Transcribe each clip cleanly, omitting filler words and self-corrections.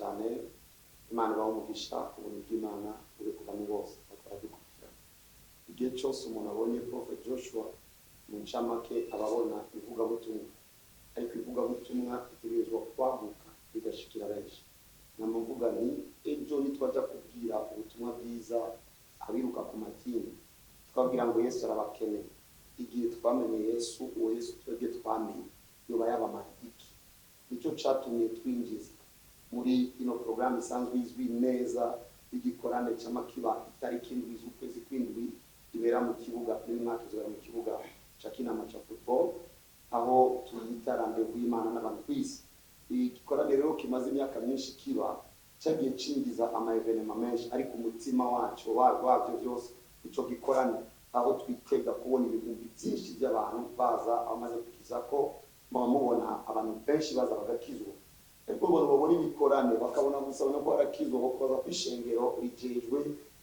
cyane Imana ibaho umugisha ubuntu bw'Imana uri ku bantu bose bakora dukurikira igihe cyose umuntu abonye Prophet Joshua mu ncamake ababona ivugabutumwa ariko ivugabutumwa itegerezwa kwaguka bigashikira benshi namuvuga ni ejo nitwaja kubwira ubutumwa bwiza abiruka ku matini twabwira ngo Yesu arabakeneye igihe twamenye Yesu uwo Yesu twebwe twamenye yoba yabamariki nicyo cyatumye twinjiza muri ino program isanzwe izwi neza igikorane cy'amakiba itariki indwi z'ukwezi kw'indwi ibera mu kibuga uyu mwaka izobera mu kibuga cya Kinama cya football aho tuyitarambe w'Imana n'abantu kwisi igikorane rero kimaze imyaka myinshi kiba cyagiye cinjiza ama evenement menshi ariko umutima wacu wabyo byose ico gikorane aho twitega kubona ibihumbi byinshi by'abantu baza amaze kukiza ko mubona abantu benshi baza bagakizwa ariko babona ibikorane bakabona gusabana ko arakizwa ko baza kwishengero rijejwe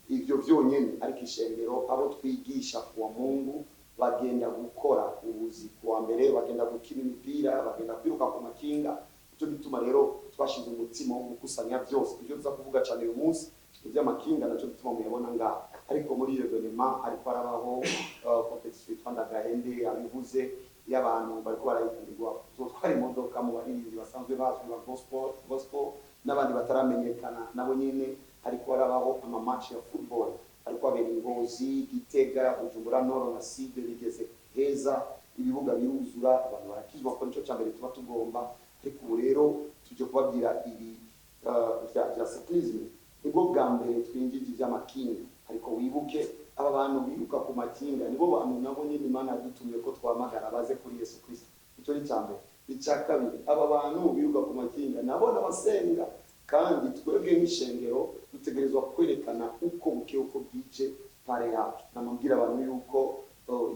ivyo byonyene ariko ishengero abo twigisha kuwa Mungu bagenda gukora ubuzi kuwa mbere bagenda gukina imipira bagenda kwiruka ku makinga cyo bituma rero twashize umutima wo gukusanya byose ibyo tuza kuvuga cyane uyu munsi iby'amakinga nacyo bituma muyabona ngaho ariko muri iyo evenement ariko arabaho competition twanda gahende abivuze y'abantu bariko barayitanirwa twari imodoka mu baririmbyi basanzwe bazwi ba gospel n'abandi bataramenyekana nabo nyene ariko arabaho ama match ya football ariko abera Ngozi Gitega Bujumbura Noro na Side bigeze heza ibibuga biruzura abantu barakizwa ko nico cyambere tuba tugomba ariko ubu rero tuje kubabwira ibi bya cyclism ubwo bwa mbere twinjije iby'amakinga ariko wibuke aba bantu biruka ku makinga nibo bantu nabo nyine Imana yadutumye ko twamagara baze kuri Yesu Kristo icyo ni cyambere icya kabiri aba bantu biruka ku makinga nabo n'abasenga kandi twebwe nk'ishengero dutegerezwa kwerekana uko buke uko bwice pare yacu namubwira abantu yuko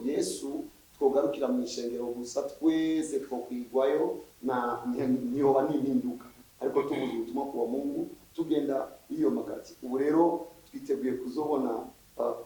Yesu twogarukira mu ishengero gusa twese twokwigwayo na niyoba n'impinduka ariko tuvuze ubutumwa kuwa Mungu tugenda iyo magati ubu rero twiteguye kuzobona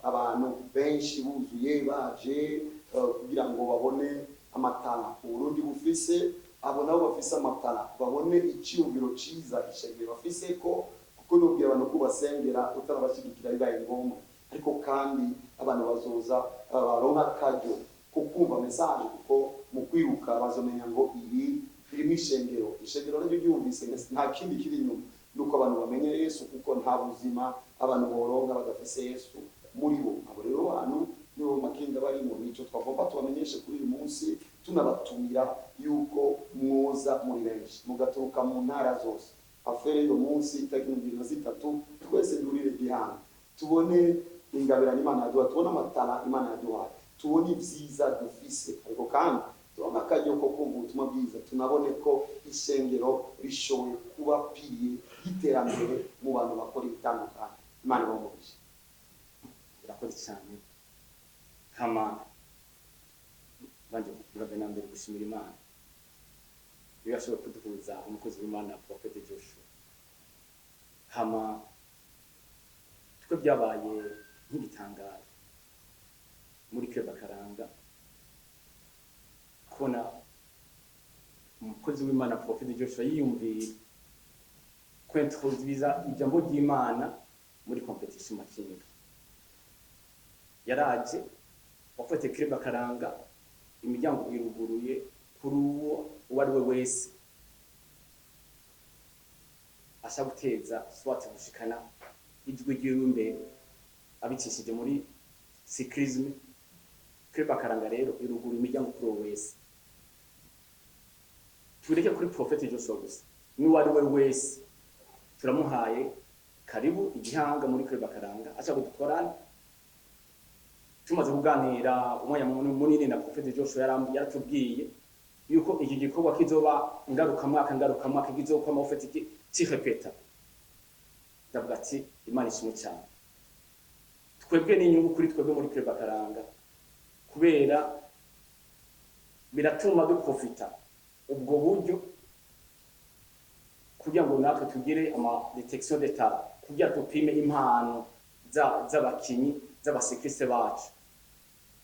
abantu benshi buzuye baje kugira ngo babone amatara Burundi bufise abo nabo bafise amatara babone icyumviro ciza ishengero bafise ko kuko nubwira abantu ko basengera utarabashigikira bibaye ngombwa ariko kandi abantu bazoza baronka kajyo kukumva message kuko mu kwiruka bazomenya ngo ibi birimo ishengero ryo ryumvise nta kindi kiri inyuma nuko abantu bamenye Yesu kuko nta buzima abantu boronka badafise Yesu muri bo abo rero abantu nibo makinga bari mu mico twagomba tubamenyeshe kuri uyu munsi tunabatumira yuko mwoza muri benshi mugaturuka mu ntara zose afere yo munsi itariki 23 twese durire gihanga tubone ingabira Imana yaduha tubone amatara Imana yaduha tubone ibyiza dufise ariko kandi tubona akajyo ko kumva ubutumwa bwiza tunabone ko ishengero rishoboye kuba piye y'iterambere mu bantu bakora ibitandukanye Imana ibamugisha irakoze cyane kama banje kurabe nambere gushimira Imana iyo ashobora kuduhuza umukozi w'Imana Prophet Joshua hama twe byabaye nk'igitangaro muri Kebakaranga kona umukozi w'Imana Prophet Joshua yiyumviye kwintroduiza ijambo ry'Imana muri competition makinga yaraje wafate Kebakaranga imiryango iruguruye kuri uwo wari we wese asha guteza swati gushikana ijwi ry'irumbe abicishije muri cyclism Kebakaranga rero iruguru imiryango kuri uwo wese tureke kuri Prophet Joshua gusa ni wari we wese turamuhaye karibu igihanga muri Kebakaranga acha gudukorana tumaze kuganira umwanya munini na Prophet Joshua yaratubwiye yuko iki gikorwa kizoba ngarukamwaka kizokwama ufite kirepeta ndavuga ati Imana ishimwe cyane twebwe n'inyungu kuri twebwe muri Kebakaranga kubera biratuma duprofita ubwo buryo kugira ngo natwe tugire ama detection d'état kugira tupime impano z'abakinyi z'abasekiriste bacu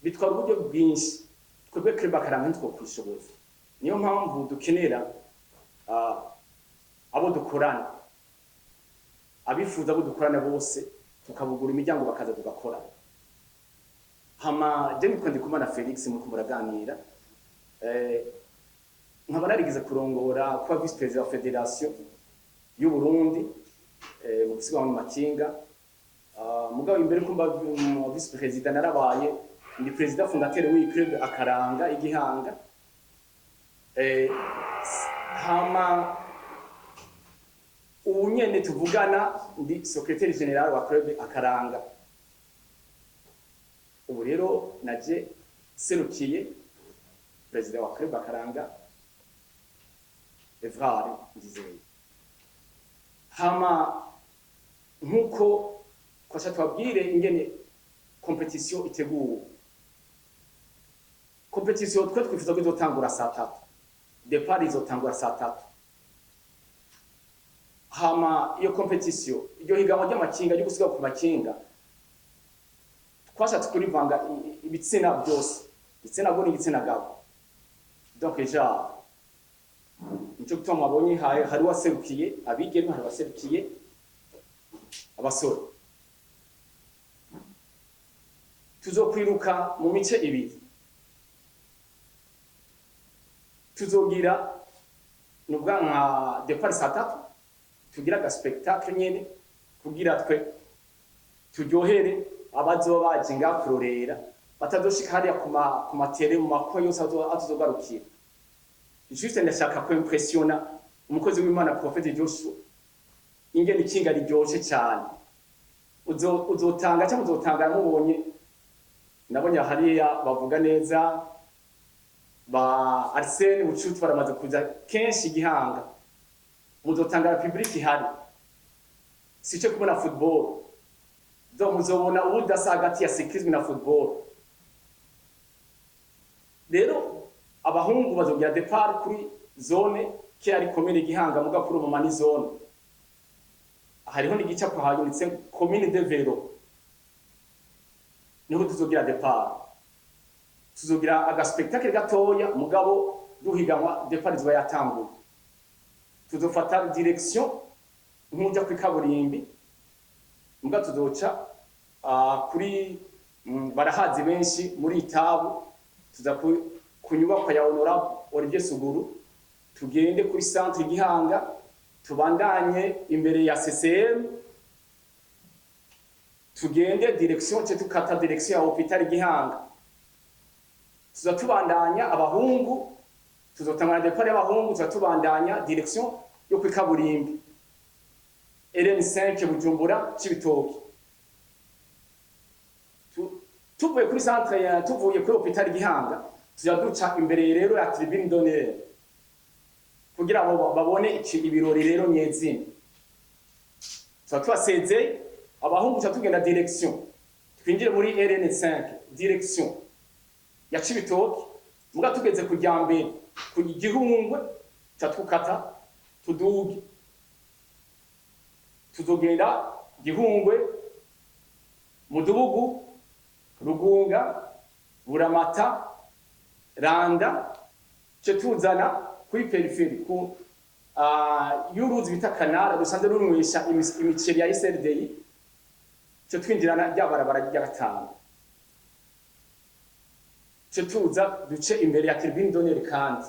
bitwara uburyo bwinshi twebwe Kebakaranga ntitwo kwishoboza niyo mpamvu dukenera abo dukorana abifuza ko dukorana bose tukabugura imiryango bakaza tugakora. Hama je niko ndikumana Felix muko muraganira nkaba narigeze kurongora kuba vice president wa federation y'u Burundi mu gusiga mu makinga mugabo imbere ko mba vice president narabaye ndi president fondateur w'i club Akaranga igihanga hama unyene tuvugana ndi secrétaire général wa club Akaranga. Ubu rero naje serukiye president wa club Akaranga Evrard Ndizeye. Hama nkuko kwasha twabwire ingene competition iteguwe. Competition twe twifuza ko izotangura saa 3. Départ izotangura saa 3. Hama iyo competition iryo higanwa ry'amakinga ryo gusiga ku makinga twashatse kurivanga ibitsina byose, igitsina gore n'igitsina gabo. Donc déjà nicyo gutuma abonye hari waserukiye abigeme, hari waserukiye abasore. Tuzokwiruka mu mice ibiri. Tuzogira nubwa nka départ saa 3 tugira ga spectacle nyene kugira twe turyohere abazoba bajinga kurorera batadoshika hariya ku matere mu mako yose azogarukira. Juste ndashaka ko impressiona umukozi w'Imana Prophet Joshua ingene ikinga riryoshe cyane. Uzotanga cyangwa uzotanga mubonye nabonye hariya bavuga neza ba Arsene Bucuti baramaze kuza kenshi igihanga. Muzotanga public ihari sice kubona football do muzobona ubudasa hagati ya cyclisme na football. Rero abahungu bazogira départ kuri zone ki ari commune Gihanga muga kuri mu mani zone hariho n'igica ko hanyitse commune de Vero niho tuzogira départ. Tuzogira aga spectacle gatoya mugabo duhiganwa départ ziba yatanguye. Tuzofata direction nk'ujya ku kaburimbi muga tuzoca kuri barahazi benshi muri Itabu tuza kunyubako ya Honorable Olivier Suguru tugende kuri centre Gihanga tubandanye imbere ya CCM tugende direction cyo tukata direction ya hospital Gihanga. Tuza tubandanya abahungu tuzotangana départ y'abahungu tuza tubandanya direction yo ku kaburimbi RN5 Bujumbura Cibitoke. Tuvuye kuri centre ya tuvuye kuri hospital Gihanga tuza duca imbere rero ya tribune d'honneur kugira ngo babone ibirori rero nyezina. Tuza twaseze abahungu tuza tugenda direction twinjire muri RN5 direction ya Cibitoke muga tugeze kujya mbere ku Gihungwe tatukata tuduge tuzogenda Gihungwe Mudubugu Rugunga Buramata Randa cetuzana kuri peripherie ku y'uruzi bita kanara dusanze runwesha imiceri ya SRDI cyo twinjirana ryabarabara rya gatanu cetuza duce imbere ya tribune d'honneur. Kandi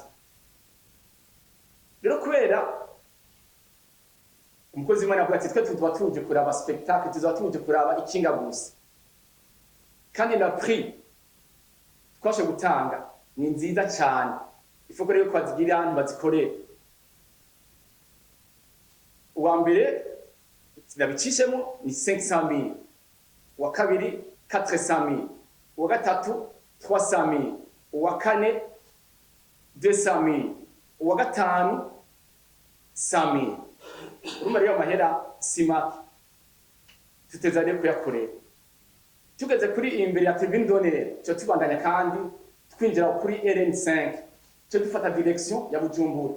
rero kubera umukozi w'Imana avuga ati twe tuba tuje kuraba spectacle tuza tuje kuraba ikinga gusa kandi na prix twashe gutanga ni nziza cyane ifuko rero kwazigira abantu bazikorera. Uwa mbere nabicishemo ni 500,000, uwa kabiri 400,000, uwa gatatu 300,000, uwa kane 200,000, uwa gatanu 100,000. Urumva rero amahera sima tuteza rero kuyakorera. Tugeze kuri imbere ya tribune d'honneur cyo tubandanya kandi twinjira kuri RN5 cyo dufata direction ya Bujumbura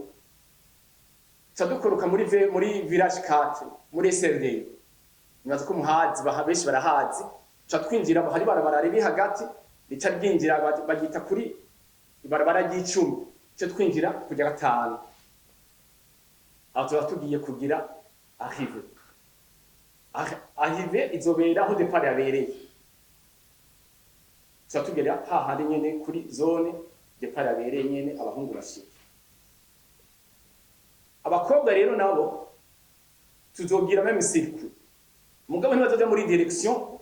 cyo dukoroka muri village 4 muri SRD. Nibaza ko muhazi bahabeshi barahazi cyo twinjira hari barabara riri hagati rica ryinjira bagita kuri ibarabara ry'icumi cyo twinjira kujya gatanu aho tuba tugiye kugira arrive. arrive izobera aho depart yabereye tugera hahandi nyene kuri zone depart yabereye nyene abahungu bashika. Abakobwa rero nabo tuzogira même circuit mugabo ntibazoja muri direction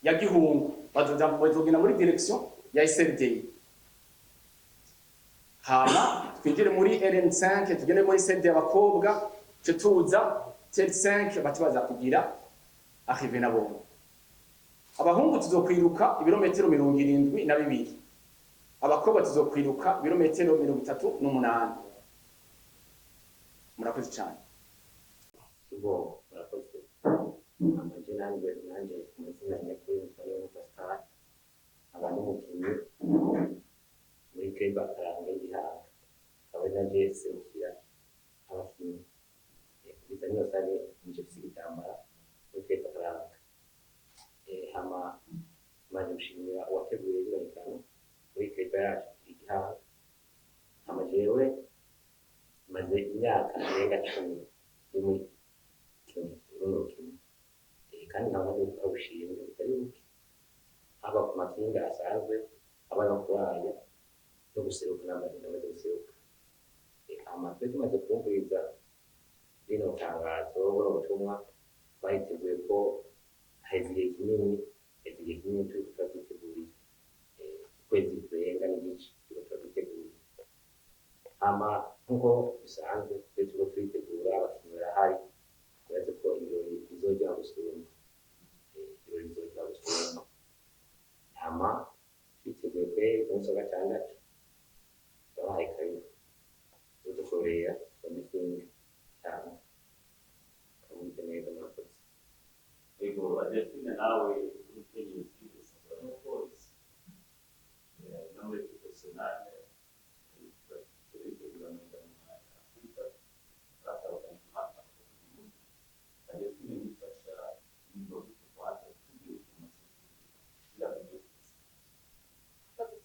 ya Gihungu, bazogenda muri direction ya SLD. Hama twinjire muri RN5 tugende muri SLD y'abakobwa tuza T5 batibaza kugira arrive nabo. Abahungu tuzokwiruka ibirometero 72, abakobwa tuzokwiruka ibirometero 38. Murakoze cyane. Bo murakoze. Amajina nanje amazina nyakuri Nsoro Pascal, abantu mukinyi muri Club Akaranga Gihanga, akaba naje serukira abakinyi kugeza niyo sare nje sigitambara muri Club Akaranga. Hama maze gushimira uwateguye ibirori muri Club yacu Gihanga. Hama jewe maze imyaka irenga 10 muri kandi nkaba ndabishimye bitari buke, haba ku makinga asanzwe aba no kuraya no guseruka n'amazina maze guseruka. Amatwe tumaze kumviriza rino tangazo n'ubutumwa twahiteguye ko haheze igihe kinini turi turadutegurira ukwezi kurenga n'igice turi turadutegurira. Nk'uko bisanzwe turiko turitegura abakinyi barahari, uretse ko ibirori bizojya gusumba twiteguye kweri ku munsi wa gatandatu turabahaye karibu tudukorera tumitingi cyane kamumve neza murakoze. Ego Adetine nawe umukenyezi usanzwe n'umupolisi nawe professionale turitegura neza mu mwaka Afrika batawukanye umwaka Adetine nifasha nibo twatse tugiye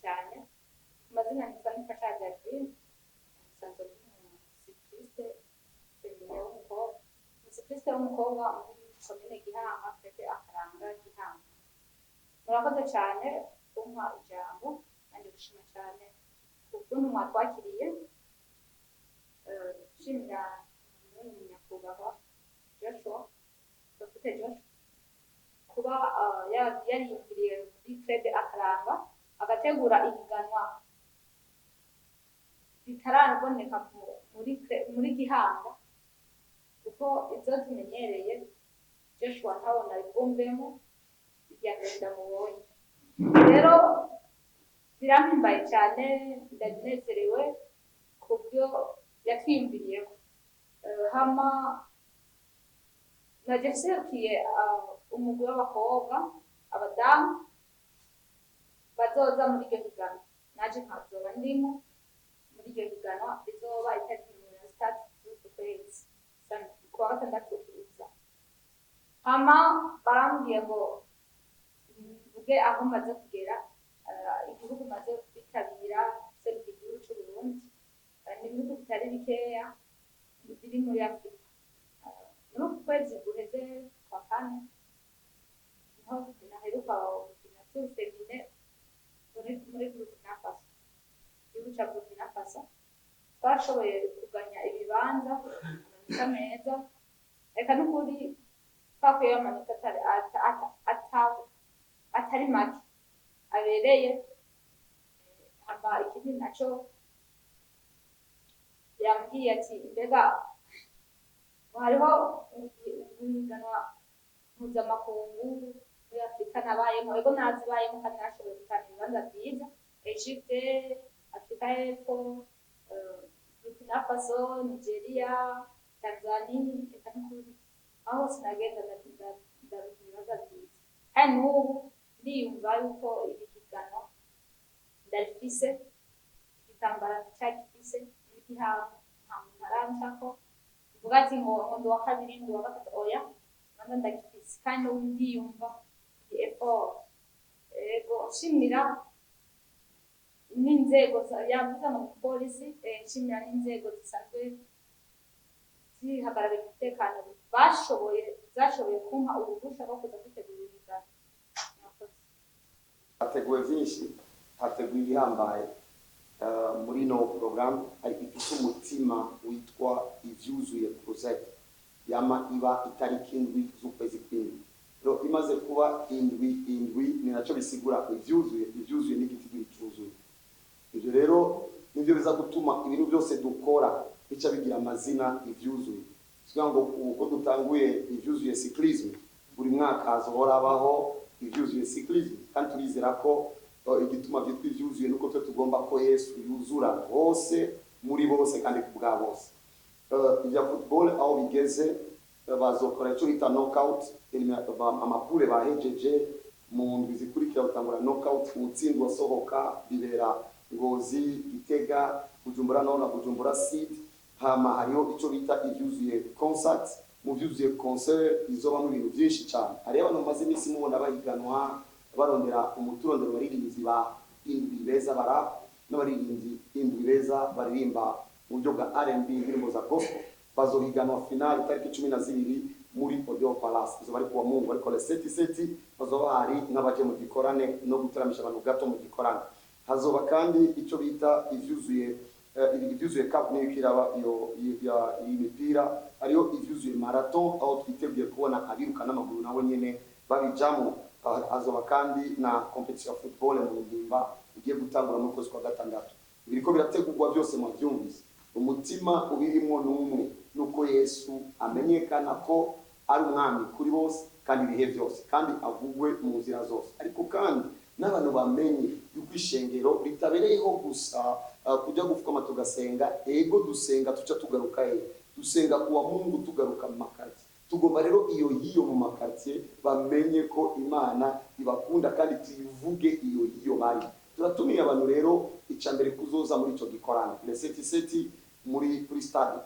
cyane. Amazina nitwa Nifasha Adetine, nsanzwe umusikliste w'umukobwa muri komine Gihanga, Club Akaranga Gihanga. Murakoze cyane kumpa ijambo kandi gushima cyane ukuntu mwatwakiriye. Shimira nyakubahwa Joshua kuba yariyumviriye muri Club Akaranga agategura ihiganwa ritaraboneka muri Gihanga, kuko ibyo tumenyereye Joshua ntabona ibumbemo irya mbere ndamubonye. Rero birampimbaye cyane, ndanezerewe ku byo yatwiyumviriyeho. Hama naje serukiye umugwi w'abakobwa abadamu bazoza muri iryo higanwa, naje nkazoba ndimo muri iryo higanwa rizoba itariki 3 z'uku kwezi kuwa gatandatu kuza. Hama barambwiye ngo mvuge aho maze kugera, igihugu maze kwitabira serukira igihugu cy'u Burundi n'ibihugu bitari bikeya biri muri Afurika. Muri uku kwezi guheze kwa kane niho naheruka gukina Tour Femine muri Burkina Faso, igihugu cya Burkina Faso. Twashoboye kuganya ibibanza amanota meza, reka n'ukuri twakuyeho amanota atari make abereye. Hamba ikindi naco yambwiye ati mbega hariho guhiganwa mpuzamakungu muri Afurika nabayemo, ego nazibayemo kandi nashoboye gutanga ibibanza byiza, Egypte, Afurika y'Epfo, Burkina Faso, Nigeria, Tanzania, reka n'ukuri aho sinagenda ndabigira ibibanza byiza. Kandi n'ubu ndiyumva yuko iri higanwa ndarifise, igitambara ndacyagifise n'igihanga nta muntu arancako mvuga ati ngo ndi uwa kabiri ndi uwa gatatu, oya nanjye ndagifise kandi n'ubu ndiyumva iyi effort. Ego nshimira n'inzego yavuze mu polisi, nshimira n'inzego zisanzwe zihagarariye umutekano zashoboye kumpa uruhushya rwo kuza kwitegura ibizami. hateguwe byinshi, hateguwe ibihambaye muri no program ari ifite umutima witwa ivyuzuye project yama iba itariki indwi z'ukwezi kw'indwi. Rero imaze kuba indwi ni naco bisigura ivyuzuye n'igiti cyuzuye. Ivyo rero nivyo biza gutuma ibintu byose dukora bica bigira amazina ivyuzuye. Kugira ngo uko dutanguye ivyuzuye cyclisme buri mwaka hazohora abaho ivyuzuye cyclisme, kandi turizera ko igituma byitwa ivyuzuye nuko twe tugomba ko Yesu yuzura hose muri bose kandi kubwa bose. Ibya football aho bigeze bazokora icyo bita knockout, amapure bahejeje mu ndwi zikurikira utangura knockout, umutsindo wasohoka bibera Ngozi, Gitega, Bujumbura na Bujumbura City. Hama hariho icyo bita ivyuzuye concert, mu vyuzuye concert izobamo ibintu byinshi cyane. Hari abantu bamaze iminsi mubona bahiganwa barondera umuturondero baririmbyi ba indwi beza bara n'abaririmbyi indwi beza baririmba mu buryo bwa R&B indirimbo za gospel. Bazohiganwa final tariki 12 muri Audio Palace. Izo bari kuwa Mungu ariko le seti bazoba hari n'abaje mu gikorane no gutaramisha abantu gato mu gikorane. Hazoba kandi icyo bita ivyuzuye cup niyo kiraba iyo imipira ariyo ivyuzuye marathon aho twiteguye kubona abiruka n'amaguru nabo nyene babijamo. Hazoba kandi na competition ya football mu Ndimba igiye gutangura mu kwezi kwa gatandatu. Biriko birategurwa byose mu byumvise. Umutima ubirimo n'umwe nuko Yesu amenyekana ko ari umwami kuri bose kandi ibihe byose kandi avugwe mu nzira zose. Ariko kandi n'abantu bamenye yuko ishengero ritabereyeho gusa kujya gufukama tugasenga, ego dusenga tuca tugaruka dusenga kuwa Mungu tugaruka mu makartie. Tugomba rero iyo mu makartie bamenye ko Imana ibakunda kandi tuyivuge iyo bari. Turatumiye abantu rero icambere kuzoza muri ico gikorana le seti muri stade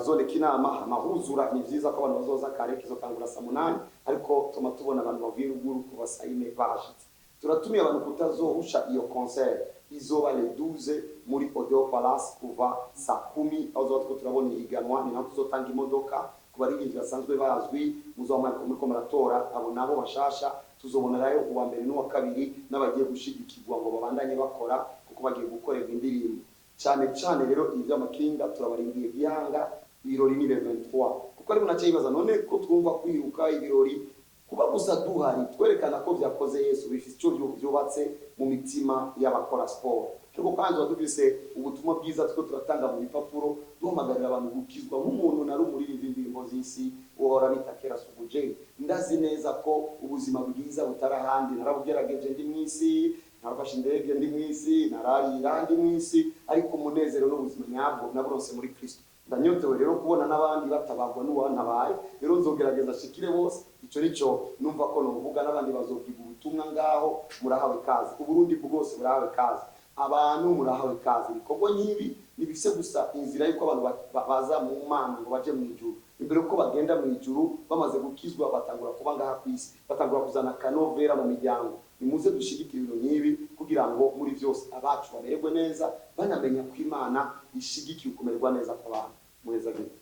zone Kinama amahuzura. Ni vyiza ko abantu bazoza kare kizotangura saa 8 ariko tubona abantu bavuye ruguru kuva saa 4 bashitse. Turatumiye abantu kutazohusha iyo concert izoba le 12 muri Audio Palace kuva saa 10 aho tuba turabona ihiganwa. Ni nako tuzotanga imodoka ku baririmbyi basanzwe bazwi muriko muratora abo nabo bashasha. Tuzobonerayo uwa mbere n'uwa kabiri n'abagiye gushigikirwa ngo babandanye bakora kuko bagiye gukorerwa indirimbo cyane. Rero ibi by'amakinga turabarindiye gihanga ibirori ni 23 kuko ari munace yibaza none ko twumva kwiruka ibirori kuba gusa duhari twerekana ko byakoze Yesu bifite cyo byubatse mu mitima y'abakora sport. Cyo kandi wadufise ubutumwa bwiza two turatanga mu bipapuro duhamagarira abantu gukizwa nk'umuntu na rumuri n'indirimbo z'isi uhora bitakera suguje. Ndazi neza ko ubuzima bwiza butarahandi. Narabugerageje ndi mwisi, narafashe indege ndi mwisi, nararira ndi mwisi, ariko umunezero n'ubuzima nyabwo naburonse muri Kristo. Ndanyotewe rero kubona n'abandi batabagwa n'uwantabaye. Rero nzogerageza shikire bose. Ico nico numva ko novuga n'abandi bazobwiga ubutumwa ngaho. Murahawe kazi, Uburundi bwose murahawe kazi, abantu murahawe kazi. Bikorwa nkibi nibise gusa inzira yuko abantu baza mu Mana ngo baje mu ijuru. Imbere ko bagenda mu ijuru bamaze gukizwa batangura kuba ngaha kwisi, batangura kuzana kanovera mu miryango. Nimuze dushigikira ibintu nkibi kugira ngo muri byose abacu bamererwe neza banamenya ko Imana ishigikiye kumererwa neza kw'abantu. Muheza gito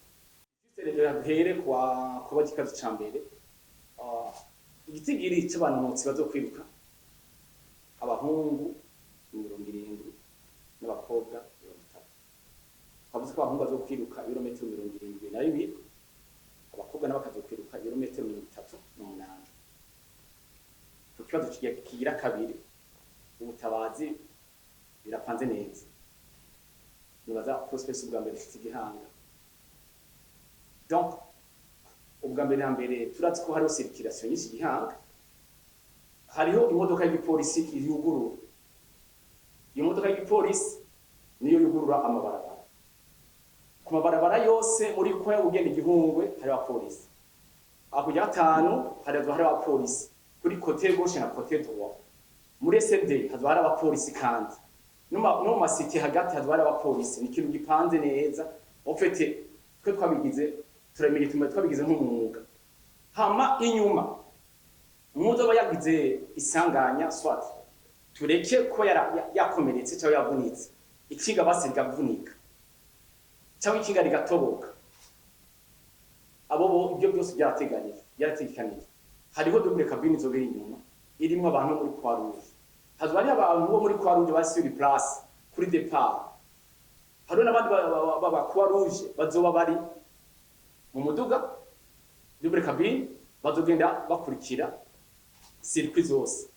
Rero duhere kuba gikazi cyambere igitigiri cy'abantu bazo kwiruka abahungu 70 n'abakobwa 30. Twavuze ko abahungu bazo kwiruka ibirometero 72, abakobwa n'abakazo kwiruka ibirometero 38. Ikibazo kigira kabiri ubutabazi birapanze neza. Nibaza prospect ubwa mbere cy'igihanga. Donc ubwa mbere turatse ko hariho circulation y'iki gihanga, hariho imodoka y'ipolisi yugurura. Iyo modoka y'ipolisi niyo yugurura amabarabara. Ku mabarabara yose muri ko ugenda igihungwe hari abapolisi. Akujya 5 hari abapolisi kuri côté gauche na côté droit. Muri SD hazwara abapolisi kandi no masiti hagati hazwara abapolisi. Ni kintu gipanze neza. Ofete twe twabigize turamenye twabigize nk'umwuga. Hama inyuma umuzo bayagize isanganya swat tureke ko yakomeretse cyangwa yavunitse, ikiga basiga vunika cyangwa ikiga rigatoboka. abo bo ibyo byose byarategekanije hariho double cabine izobera inyuma irimo abantu bo muri Croix Rouge hazo bari abantu bo muri Croix Rouge basi sur place kuri départ hariho n'abandi baba Croix Rouge bazoba bari mu muduga double cabine bazogenda bakurikira circuit zose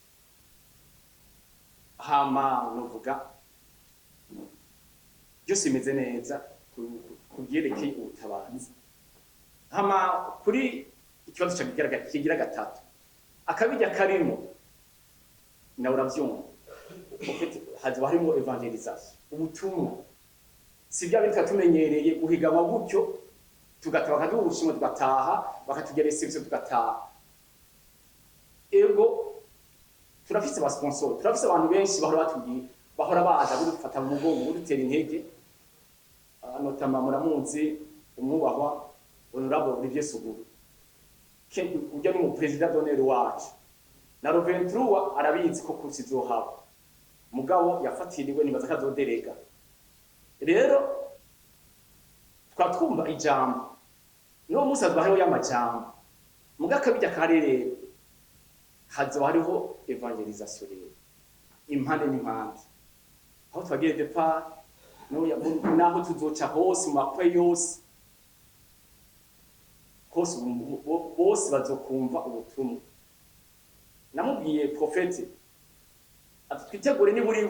hama novuga byose bimeze neza kubyerekeye ubutabazi hama kuri ikibazo kigira gatatu akabijya karimo nawe uravyumva haza harimo evangelisation ubutumwa si bya bintu tumenyereye guhigama gutyo tugataha bakaduha ubushimwe tugataha bakatugera reception tugataha ego turafise ba sponsor turafise abantu benshi bahora baza gufata mu mugongo gutera intege notama muramunzi umwubahwa honorable Olivier Suguru ujya ni mu president d'honneur wacu na Roventrua arabizi ko kusizohaba mugabo yafatiriwe nibaza kazoderega rero twatwumva ijambo no musaza hariho y'amajambo mugakabijya karere hazo hariho evangelisation rero impande n'impande aho twagiye départ naho tuzoca hose mu makwe yose hose bose bazokumva ubutumwa namubwiye profete ati twitegure ni buri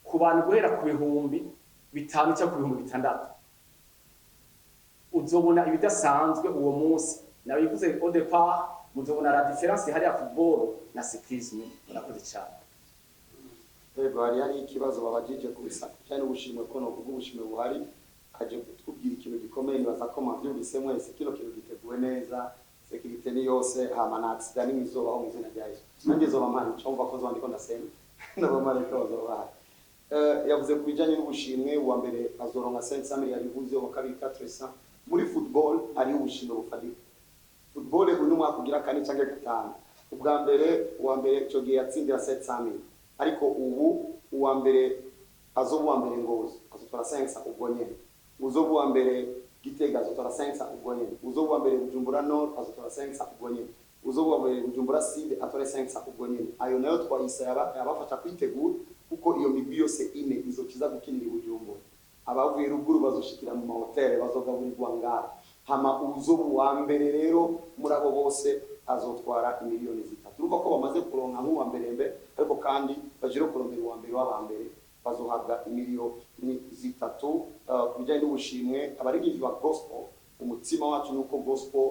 ku bantu guhera ku bihumbi 5 cyangwa ku bihumbi 6 uzobona ibidasanzwe uwo munsi nabivuze au départ muzobona la différence hari ya football na cyclisme murakoze cyane Ego hari ikibazo babajije kubisa cyane ubushimwe ko no kuvuga ubushimwe buhari aje kutubwira ikintu gikomeye nibaza ko mavyumvise mwese kino kintu giteguwe neza security ni yose hama na accident n'izoba aho muzina rya Yesu nanjye zoba mani cyumva ko zandiko ndasenga n'abamarayika bazoba yavuze ku bijanye n'ubushimwe wa mbere azoronka 500 miliyari yavuze wa kabiri 400 muri football ari ubushimwe bufadika football uno mwaka kugira kane cyangwa gatanu ubwa mbere wa mbere cyo gihe yatsindira 700 ariko ubu uwa mbere azobu wa mbere ngozi azotwara 500 ubwo nyene uzobu wa mbere Gitega azotwara 500 ubwo nyene uzobu wa mbere Bujumbura Nord azotwara 500 ubwo nyene uzobu wa mbere Bujumbura Sud atwara 500 ubwo nyene ayo nayo twayisa yabafasha kwitegura kuko iyo migwi yose ine izokiza gukinira Bujumbura abavuye ruguru bazoshikira mu mahoteli bazogaburirwa ngaha hama uzobu wa mbere rero muri abo bose azotwara miliyoni 3 urumva ko bamaze kuronka nk'uwa mbere ariko kandi bajiro kurondera uwa mbere w'abambere bazohabwa miliyoni 3 kubijanye n'ubushimwe abarigishwa ba gospel umutima wacu nuko gospel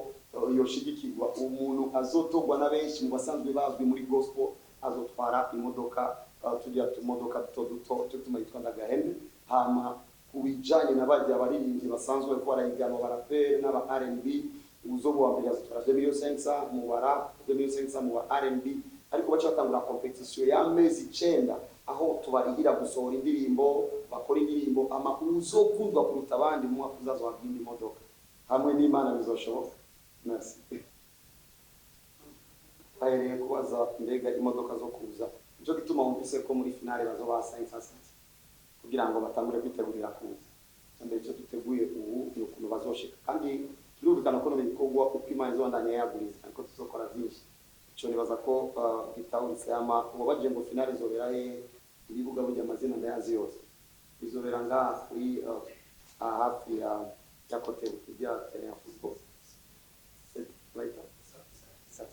yoshigikirwa umuntu azotogwa na benshi mu basanzwe bazwi muri gospel azotwara imodoka tujya tumodoka duto tutuma yitwa ndagahene hama kubijanye n'abajya abaririmbyi basanzwe ko barayiganwa barapere n'aba R&B uzobo wa mbere azotwara 2500 mu bara 2500 mu R&B ariko bacha batangura competition ya mezi 9 aho tubarihira gusohora indirimbo bakora indirimbo ama uzokundwa kuruta abandi mu mwaka uzazo wa bindi modoka hamwe n'Imana bizoshoboka merci ayere kubaza mbega imodoka zo kuza cyo gituma umvise ko muri finale bazoba 500 kugira ngo batangure kwitegurira kuza mbere cyo duteguye ubu ni ukuntu bazoshika kandi turubikana ko n'ibikogwa uko Imana izondanye yaguriza ariko tuzokora byinshi cyo nibaza ko bitawuritse ama ubaje ngo finale izobera ibibuga bijya amazina ndayazi yose bizobera ngaha kuri hafi ya hotel ya football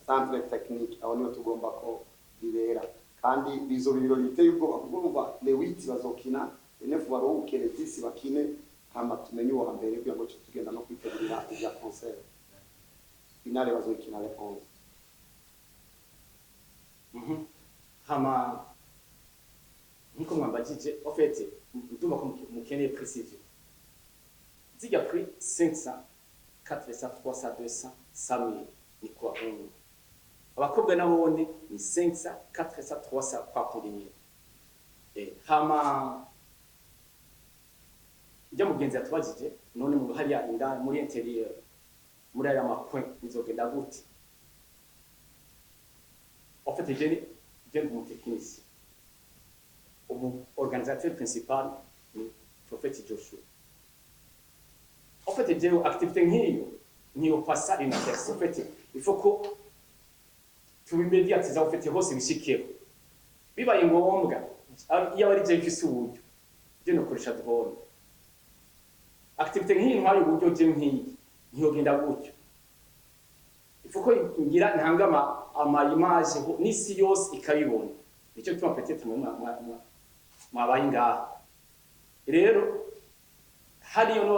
centre technique aho niho tugomba ko bibera kandi bizo bibiro biteye ubwoba kuko le 8 bazokina nefu baruhuke le 10 bakine hama tumenye uwa mbere kugira ngo tugenda no kwitegurira ibya concert finale bazokina le 11 hama nkuko mwambajije en fait ndumva ko mukeneye précision ziga prix 500 400 300 200 100 ni kwa abakobwa nabone ni 500 400 300 kwa kurimye hama ijya mugenzi yatubajije none mu hariya inda muri interieur muri aya makwe bizogenda gute en fait j'ai un technicien ubu organisateur principal ni Prophète Joshua en fait j'ai activité nk'iyo niyo passa inaperçu en fait il faut ko tubimédiatiza en fait hose bishikiro bibaye ngombwa iyo ari je mfise uburyo je no koresha drone activité nk'iyi ntwaye uburyo je nk'iyi ntiyogenda gutyo il faut ko ngira ntanga ama image n'isi yose ikayibona nicyo tuma peut-être mwabaye ngaha rero hariyo no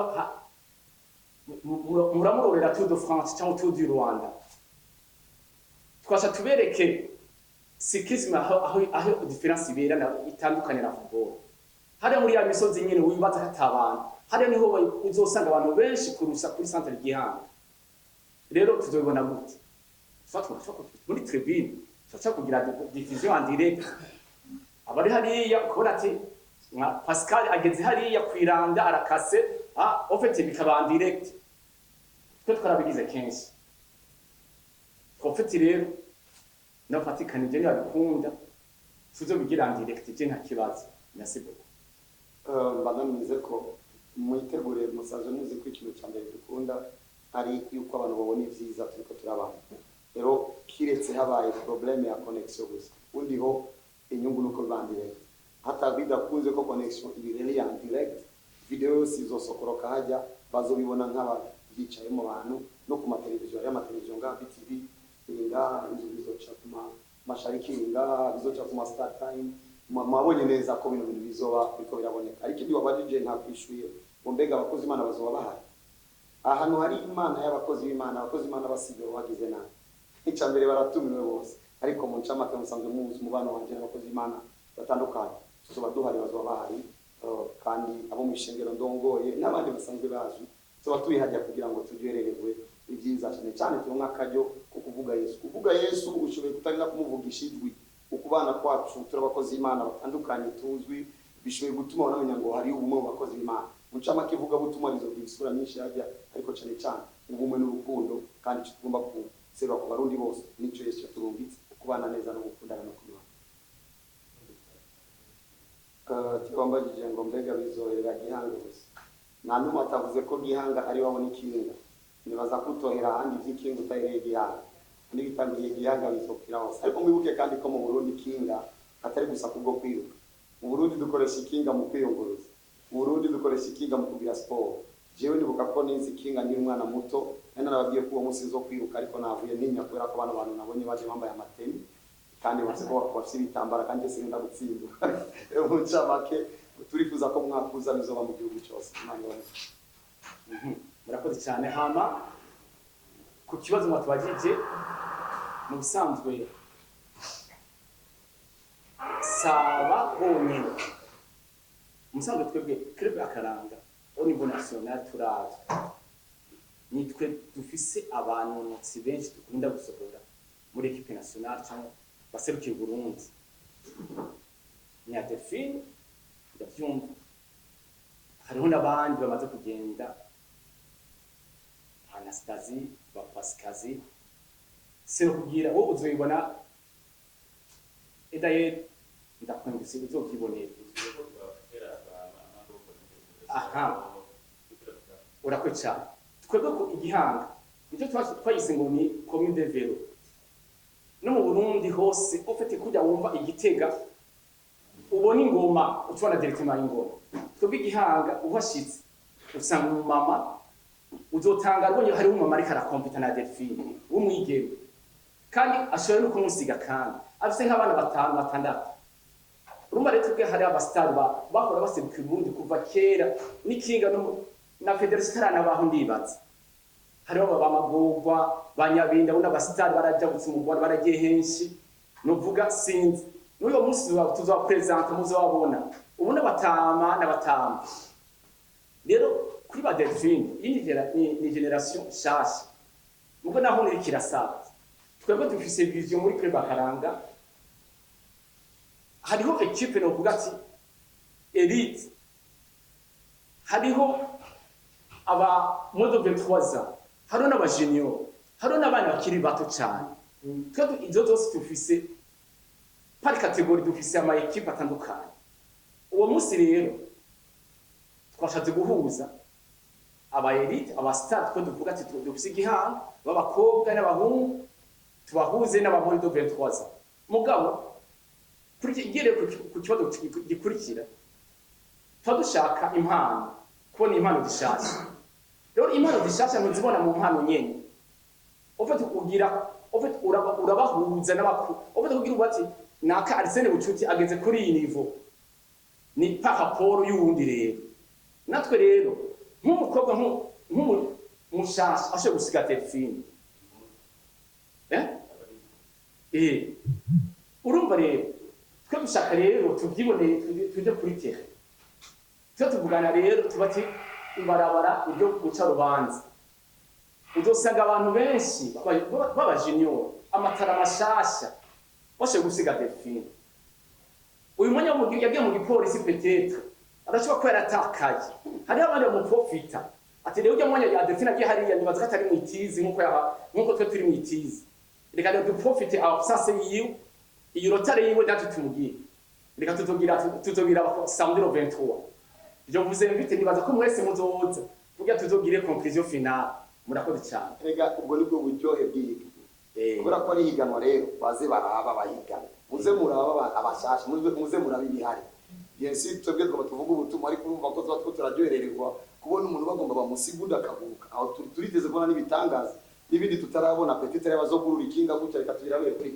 muramurorera Tour de France cyangwa Tour du Rwanda twasha tubereke sikisme aho difference ibera itandukanye na football hariya muri ya misozi nyene wibaza hatabana hariya niho uzosanga abantu benshi kurusa kuri centre Gihanga rero tuzobona gute fatwa muri tribune twacha kugira diffusion en direct abari hariya ukora ati Pascal ageze hariya kwiranda arakase en fait bikaba en direct twe twarabigize kenshi en fait rero nafatikanije n'abikunda tuzobigira en direct je nta kibazo merci beaucoup bananize ko muyitegure musaje muzi ko ikintu cyambere dukunda ari yuko abantu babona ivyiza turiko turabana rero kiretse habaye problème ya connexion gusa undi ho inyungu nuko bandire hata bidakunze ko connexion ibirele ya direct video sizosokoroka haja bazobibona nk'abyicaye mu bantu no ku mateleviziyo ya mateleviziyo nga BTV inga izo bizoca kuma mashariki inga bizoca kuma Star Time mabonye neza ko bino bintu bizoba biko biraboneka ariko ibyo wabajije nta kwishuye bombega abakozi Imana bazoba bahari ahantu hari Imana y'abakozi b'Imana abakozi Imana basigaye bagize nabi icambere baratumiwe bose ariko mu ncamake musanzwe muzi mubano wanje n'abakozi Imana batandukanye tuzoba duhari bazoba bahari kandi abo mu ishengero ndongoye n'abandi basanzwe bazi tuba tuyihajya kugira ngo tujyererezwe ibyiza cyane turonka akaryo ko kuvuga Yesu ushoboye kutarina kumuvugisha ijwi ukubana kwacu turabakozi Imana batandukanye tuzwi bishoboye gutuma wanamenya ngo hari ubumwe bakozi Imana mucamake ivuga butuma rizo bisura nyinshi yajya ariko cyane ubumwe n'urukundo kandi tugomba kuserwa ku barundi bose nico Yesu yaturumbitse ukubana neza no gukundana no kuba tibambajije ngo mbega bizohera Gihanga gusa nta n'umwe atavuze ko Gihanga ari wabona ikinga nibaza kutohera ahandi vy'ikinga utahereye Gihanga n'ibitangiye Gihanga bizokira hose ariko mwibuke kandi ko mu Burundi kinga atari gusa kubwo kwiruka mu Burundi dukoresha ikinga mu kwiyongoza mu Burundi dukoresha ikinga mu kugira sport jewe ndibuka ko nizi kinga ndi umwana muto nana nababwiye ko uwo munsi zo kwiruka ariko navuye ntinya kubera ko abantu nabonye baje bambaye amateni kandi bose ko bafite ibitambara kandi sinda gutsindwa mu ncamake turifuza ko mwakuza bizoba mu gihugu cyose murakoze cyane hama ku kibazo mwatubajije mu bisanzwe saba bonyene musanzwe twebwe club akaranga au niveau national turaza nitwe dufise abantu notsi benshi dukunda gusohora muri equipe nationale cyangwa baserukiye Burundi nya Delphine ndavyumva hariho n'abandi bamaze kugenda Anastasie ba Pascazi sero kugira wowe uzoyibona edaye ndakwanditse uzokibonera aha urakwe cyane twebwe ko Igihanga nicyo twayise ngo ni commune de vélo no mu Burundi hose ufite kujya wumva Igitega ubona ingoma utubona directement ingoma twebwe Igihanga uhashitse usanga umumama uzotanga rwonye hari umumama ariko arakompeta na Delphine w'umwigeme kandi ashoboye no kumusiga kandi afise nk'abana batandatu urumva rero twebwe hari abastar bahora baseruka Burundi kuva kera n'ikinga no na federation nabaho ndibaza hariho babamagurwa banyabinda n'abastar baraja gutsumugwa baragiye henshi novuga sinzi n'uyo munsi tuzoba present muzabona ubona batama rero kuri ba Delphine ni generation shasha muko naho niri kirasaba twebwe dufise vision muri club akaranga hariho equipe no kuvuga ati elite hariho aba modo 23 ans hariho n'aba junior hariho n'abana bakiri bato cyane twebwe izo zose dufise par categorie dufise ama equipe atandukanye uwo munsi rero twashatse guhuza aba elite aba star ko duvuga ati dufise igihanga b'abakobwa n'abahungu tubahuze n'abamuri do 23 mugabo kuri igere ku kibazo gikurikira dushaka impano kubona impano zishasha rero impano zishasha ntuzibona mu mpano nyene ufite kugira ufite urabahuza n'abakuru ufite kugira ubati naka Arsene Bucuti ageze kuri iyi niveau ni paraporo y'uwundi rero natwe rero nk'umukobwa nk'umushasha ashe gusiga Delphine urumva rero twe dushaka rero tubyiboneye tuje kuri tere tyo tuvugana rero tubati imbarabara ibyo guca rubanza udosanga abantu benshi baba junior amatara mashasha bashe gusiga Delphine uyu mwanya yagiye mu gipolisi peut-être adashobora ko yaratakaye hari abandi bamuprofita ati rero ujya mwanya ya Delphine agiye hariya nibaza ko atari mu itizi nkuko twe turi mu itizi reka rero duprofite absence yiwe iyo rotare yiwe natwe tumugiye reka tuzogira samedi 23 je vous invite nibaza ko mwese muzoza kugira tuzogire conclusion finale murakoze cyane rega ubwo nibwo buryohe bw'iyi kubera ko ari higanwa rero baze baraba bahigana muze muraba abashasha muze muraba ibihari yensi twebwe tuvuga ubutumwa ariko urumva ko tuba turaryohererwa kubona umuntu bagomba bamusiguda akaguruka aho turiteze kubona n'ibitangaza n'ibindi tutarabona petite y'abazogurura ikinga gutya reka tubirabire kuri